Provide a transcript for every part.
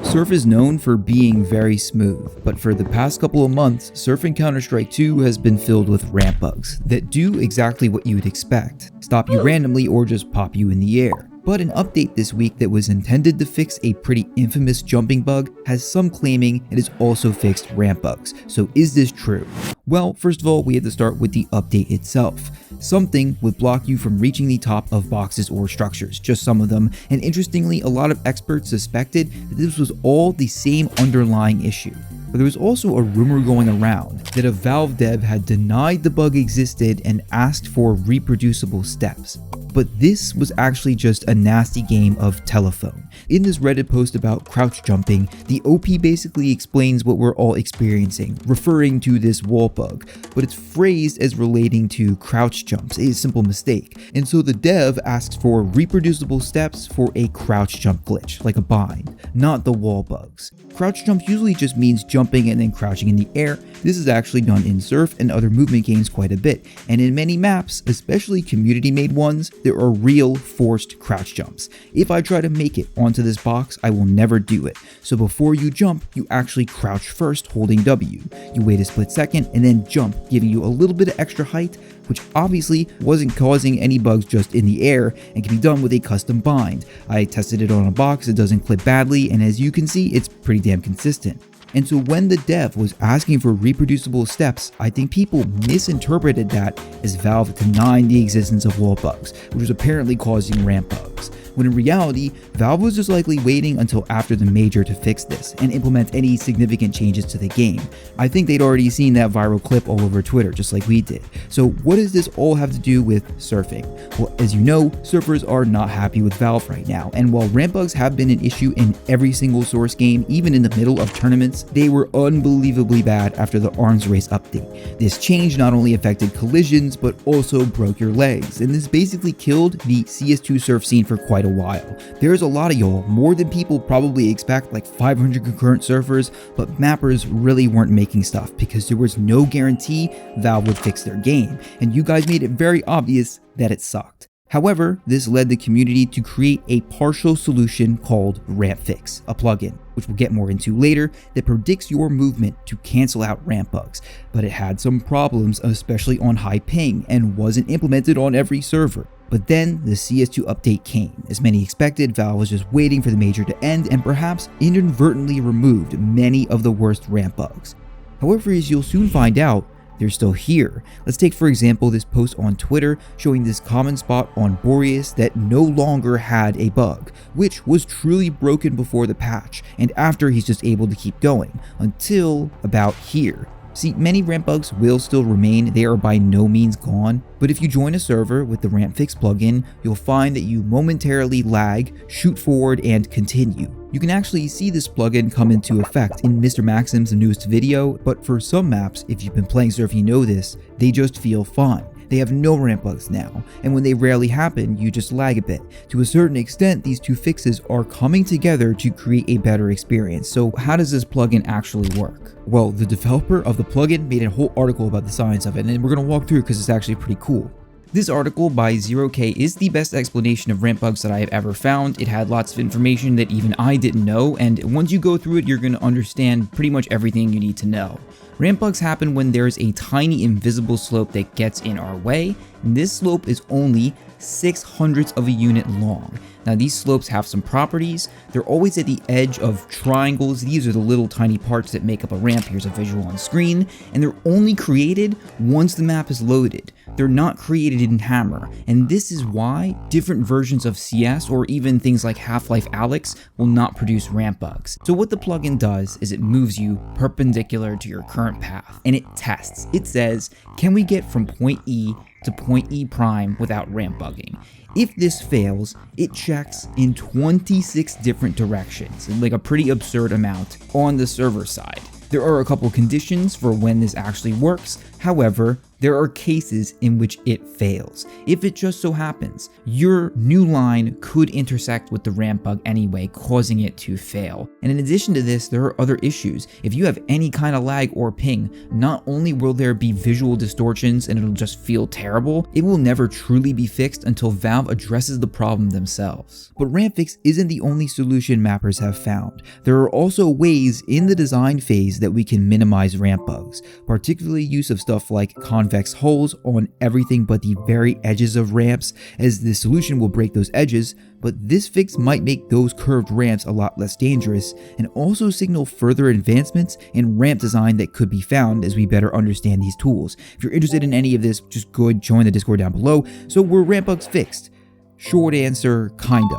Surf is known for being very smooth, but for the past couple of months, Surf in Counter-Strike 2 has been filled with ramp bugs that do exactly what you would expect, stop you randomly or just pop you in the air. But an update this week that was intended to fix a pretty infamous jumping bug has some claiming it has also fixed ramp bugs. So is this true? Well, first of all, we have to start with the update itself. Something would block you from reaching the top of boxes or structures, just some of them, and interestingly, a lot of experts suspected that this was all the same underlying issue. But there was also a rumor going around that a Valve dev had denied the bug existed and asked for reproducible steps. But this was actually just a nasty game of telephone. In this Reddit post about crouch jumping, the OP basically explains what we're all experiencing, referring to this wall bug, but it's phrased as relating to crouch jumps, a simple mistake. And so the dev asks for reproducible steps for a crouch jump glitch, like a bind, not the wall bugs. Crouch jump usually just means jumping and then crouching in the air. This is actually done in Surf and other movement games quite a bit, and in many maps, especially community-made ones, there are real forced crouch jumps. If I try to make it onto this box, I will never do it. So before you jump, you actually crouch first holding W. You wait a split second and then jump, giving you a little bit of extra height, which obviously wasn't causing any bugs just in the air and can be done with a custom bind. I tested it on a box, it doesn't clip badly, and as you can see, it's pretty damn consistent. And so when the dev was asking for reproducible steps, I think people misinterpreted that as Valve denying the existence of wall bugs, which was apparently causing ramp bugs. When in reality, Valve was just likely waiting until after the major to fix this and implement any significant changes to the game. I think they'd already seen that viral clip all over Twitter, just like we did. So what does this all have to do with surfing? Well, as you know, surfers are not happy with Valve right now, and while ramp bugs have been an issue in every single Source game, even in the middle of tournaments, they were unbelievably bad after the arms race update. This change not only affected collisions, but also broke your legs, and this basically killed the CS2 Surf scene for quite a while. There's a lot of y'all, more than people probably expect, like 500 concurrent surfers, but mappers really weren't making stuff because there was no guarantee Valve would fix their game, and you guys made it very obvious that it sucked. However, this led the community to create a partial solution called Rampfix, a plugin, which we'll get more into later, that predicts your movement to cancel out ramp bugs. But it had some problems, especially on high ping, and wasn't implemented on every server. But then the CS2 update came. As many expected, Valve was just waiting for the major to end and perhaps inadvertently removed many of the worst ramp bugs. However, as you'll soon find out, they're still here. Let's take for example this post on Twitter showing this common spot on Boreas that no longer had a bug, which was truly broken before the patch, and after he's just able to keep going, until about here. See, many ramp bugs will still remain, they are by no means gone, but if you join a server with the Rampfix plugin, you'll find that you momentarily lag, shoot forward, and continue. You can actually see this plugin come into effect in Mr. Maxim's newest video, but for some maps, if you've been playing Surf you know this, they just feel fine. They have no ramp bugs now, and when they rarely happen, you just lag a bit. To a certain extent, these two fixes are coming together to create a better experience. So how does this plugin actually work? Well, the developer of the plugin made a whole article about the science of it, and we're going to walk through because it's actually pretty cool. This article by 0K is the best explanation of ramp bugs that I have ever found. It had lots of information that even I didn't know, and once you go through it, you're going to understand pretty much everything you need to know. Ramp bugs happen when there's a tiny invisible slope that gets in our way, and this slope is only 0.06 of a unit long. Now these slopes have some properties. They're always at the edge of triangles. These are the little tiny parts that make up a ramp. Here's a visual on screen, and they're only created once the map is loaded. They're not created in Hammer, and this is why different versions of CS or even things like Half-Life Alyx will not produce ramp bugs. So what the plugin does is it moves you perpendicular to your current path, and it tests. It says, can we get from point E to point E prime without ramp bugging? If this fails, it checks in 26 different directions, like a pretty absurd amount on the server side. There are a couple conditions for when this actually works. However, there are cases in which it fails. If it just so happens, your new line could intersect with the ramp bug anyway, causing it to fail. And in addition to this, there are other issues. If you have any kind of lag or ping, not only will there be visual distortions and it'll just feel terrible, it will never truly be fixed until Valve addresses the problem themselves. But Rampfix isn't the only solution mappers have found. There are also ways in the design phase that we can minimize ramp bugs, particularly use of stuff like convex holes on everything but the very edges of ramps, as the solution will break those edges, but this fix might make those curved ramps a lot less dangerous and also signal further advancements in ramp design that could be found as we better understand these tools. If you're interested in any of this, just go and join the Discord down below. So were ramp bugs fixed? Short answer, kinda.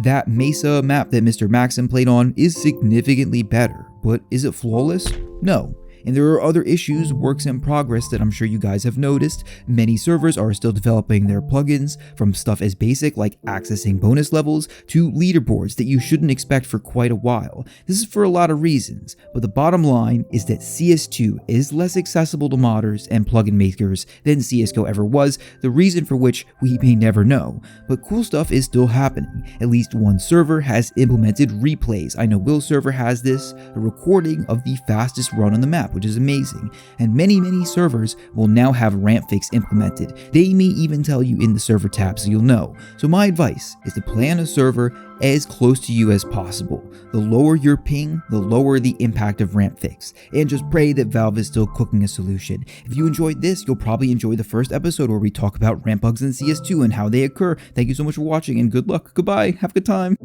That Mesa map that Mr. Maxim played on is significantly better, but is it flawless? No. And there are other issues, works in progress that I'm sure you guys have noticed. Many servers are still developing their plugins, from stuff as basic like accessing bonus levels to leaderboards that you shouldn't expect for quite a while. This is for a lot of reasons, but the bottom line is that CS2 is less accessible to modders and plugin makers than CSGO ever was, the reason for which we may never know. But cool stuff is still happening. At least one server has implemented replays. I know Will's server has this, a recording of the fastest run on the map, which is amazing, and many servers will now have Rampfix implemented. They may even tell you in the server tab so you'll know. So my advice is to plan a server as close to you as possible. The lower your ping, the lower the impact of Rampfix, and just pray that Valve is still cooking a solution. If you enjoyed this, you'll probably enjoy the first episode where we talk about ramp bugs in CS2 and how they occur. Thank you so much for watching and good luck. Goodbye. Have a good time.